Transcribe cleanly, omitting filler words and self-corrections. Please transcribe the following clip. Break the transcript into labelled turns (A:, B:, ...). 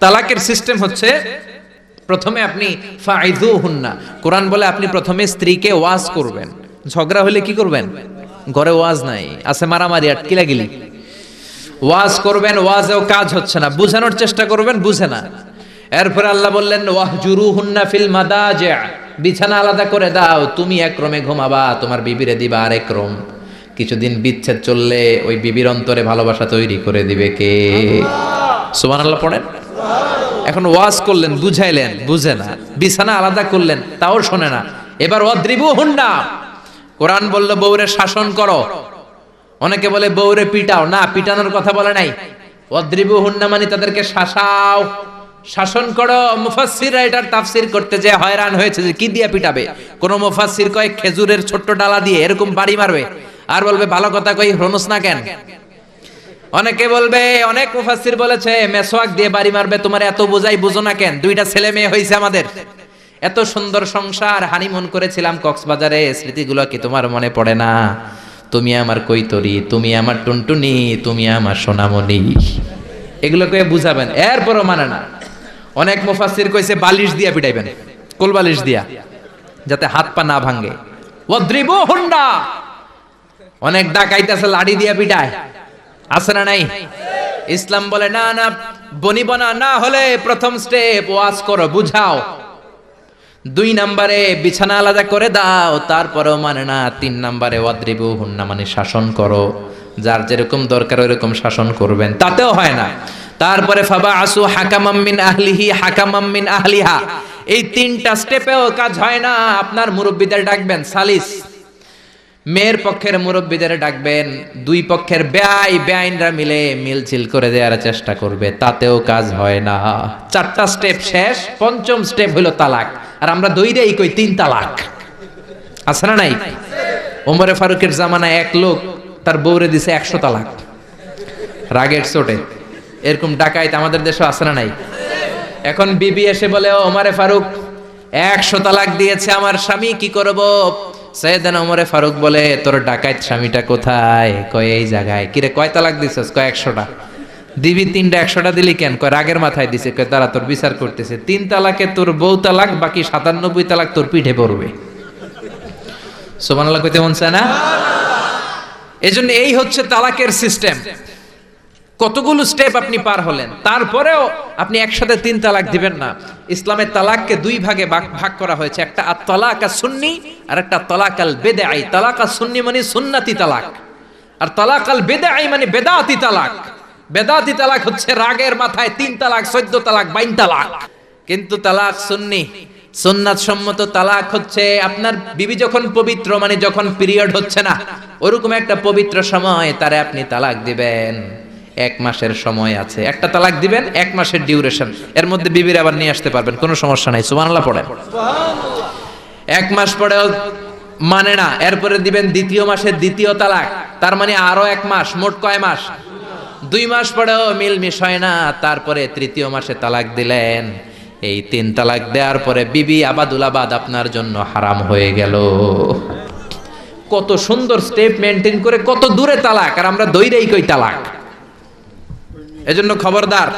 A: তালাকের সিস্টেম হচ্ছে প্রথমে আপনি ফাইযুহুন্না, কোরআন বলে আপনি প্রথমে স্ত্রীকে ওয়াজ করবেন। ঝগড়া হলে কি করবেন? ঘরে ওয়াজ নাই, আছে মারামারি আটকিলাগিলি। ওয়াজ করবেন, ওয়াজেও কাজ হচ্ছে না, বুঝানোর চেষ্টা করবেন, বুঝে না। এরপর আল্লাহ বললেন ওয়াহজুরুহুন্না ফিল মাদাজি', বিছানা আলাদা করে দাও, তুমি এক রুমে ঘুমাবা, তোমার বিবিরে দিবা আরেক রুম। কিছুদিন বিচ্ছেদ চললে ওই বিবির অন্তরে ভালোবাসা তৈরি করে দিবে কে? সুবহানাল্লাহ পড়েন। এখন ওয়াজ করলেন, বুঝাইলেন, বুঝে না। বিছানা আলাদা করলেন, তাও শোনে না। এবার ওয়াদ্রিবুহুন্না, কোরআন বলল বউরে শাসন করো। অনেকে বলে বউরে পিটাও, না, পিটানোর কথা বলে নাই। ওয়াদ্রিবুহুন্না মানে তাদেরকে শাসাও, শাসন করো। মুফাসসিররা এটার তাফসীর করতে যে হয়রান হয়েছে যে কি দিয়ে পিটাবে। কোন মুফাসসির কয় খেজুরের ছোট্ট ডালা দিয়ে এরকম বাড়ি মারবে, আর বলবে ভালো কথা কই হরনস না কেন। অনেকে বলবে, অনেক মুফাসসির বলেছে মেসওয়াক দিয়ে বাড়ি মারবে, তোমার এত বোঝাই বুঝো না কেন, দুইটা ছেলে মেয়ে হয়েছে আমাদের, এত সুন্দর সংসার, হানিমুন করেছিলাম কক্সবাজারে, স্মৃতিগুলো কি তোমার মনে পড়ে না? তুমি আমার কৈতরি, তুমি আমার টুনটুনি, তুমি আমার সোনামণি, এগুলোকে বুঝাবেন, এরপরও মানে না। অনেক মুফাসসির কইছে বালিশ দিয়া পিটাইবেন, কোল বালিশ দিয়া, যাতে হাত পা না ভাঙে। ওয়াদ্রিবুহুন্না, অনেক ডাকাইতেছে লাঠি দিয়া পিটায়, আছে না নাই? ইসলাম বলে না না, বনিবনা না হলে প্রথম স্টেপ ওয়াজ করো, বুঝাও। 2 নম্বরে বিছানা আলাদা করে দাও, তারপরেও মানে না। 3 নম্বরে ওয়াদ্রিবুহুন্না মানে শাসন করো, যার যেরকম দরকার ওইরকম শাসন করবেন, তাতেও হয় না। তারপরে ফাবাআসু হাকামাম মিন আহলিহি হাকামাম মিন আহলিহা, এই 3টা স্টেপেও কাজ হয় না। আপনার মুরব্বিদের ডাকবেন, সালিস, মেয়ের পক্ষের মুরব্বিদের ডাকবেন, 2 পক্ষের বেআইনরা মিলে মিলছিল করে দেওয়ার চেষ্টা করবে, তাতেও কাজ হয় না। 4টা স্টেপ শেষ, 5ম স্টেপ হলো তালাক। আর আমরা দইরেই কই 3 তালাক, আছে না নাই? ওমরে ফারুকের জামানায় এক লোক তার বউরে দিছে 100 তালাক, রাগের চোটে। এরকম ডাকাইত আমাদের দেশে আছে না নাই? এখন বিবি এসে বলে, ও ওমরে ফারুক 100 তালাক দিয়েছে আমার স্বামী, কি করব? সাইয়েদনা ওমরে ফারুক বলে, তোর ডাকাইত স্বামীটা কোথায়? কয় এই জায়গায়। কিরে কয় তালাক দিছস? কয় 100টা। দিবি 3টা, 100টা দিলি কেন? কয় রাগের মাথায় দিছে। কয় তারা তোর বিচার করতেছে, 3 তালাকে তোর বউ তালাক, বাকি 97 তালাক তোর পিঠে পড়বে। সুবহানাল্লাহ কইতে মন চায় না? এজন্য এই হচ্ছে তালাকের সিস্টেম। কতগুলো স্টেপ আপনি পার হলেন, তারপরেও আপনি একসাথে 3 তালাক দিবেন না। ইসলামের তালাককে 2 ভাগে ভাগ করা হয়েছে, একটা আত-তালাক আস-সুন্নি আর একটা তালাক আল বিদআই। তালাক আস-সুন্নি মানে সুন্নতি তালাক, আর তালাক আল বিদআই মানে বেদাতি তালাক। বেদাতি তালাক হচ্ছে রাগের মাথায় 3 তালাক, 14 তালাক, 22 তালাক। কিন্তু তালাক সুন্নি, সুন্নাত সম্মত তালাক হচ্ছে আপনার বিবি যখন পবিত্র, মানে যখন পিরিয়ড হচ্ছে না, ওরকম একটা পবিত্র সময় তারে আপনি তালাক দিবেন। 1 মাসের সময় আছে, একটা তালাক দিবেন, 1 মাসের ডিউরেশন, এর মধ্যে বিবির আবার নিয়ে আসতে পারবেন, কোনো সমস্যা নাই। সুবহানাল্লাহ পড়েন। 1 মাস পরেও মানে না, এরপরে দিবেন 2য় মাসের 2য় তালাক, তার মানে আরো 1 মাস, মোট কয় মাস? 2 মাস পরেও মিলমিশ হয় না, তারপরে 3য় মাসে তালাক দিলেন। এই 3 তালাক দেওয়ার পরে বিবি আবাদুল আবাদ আপনার জন্য হারাম হয়ে গেল। কত সুন্দর স্টেপ মেনটেন করে কত দূরে তালাক, আর আমরা দইরেই কই তালাক। এজন্য খবরদার,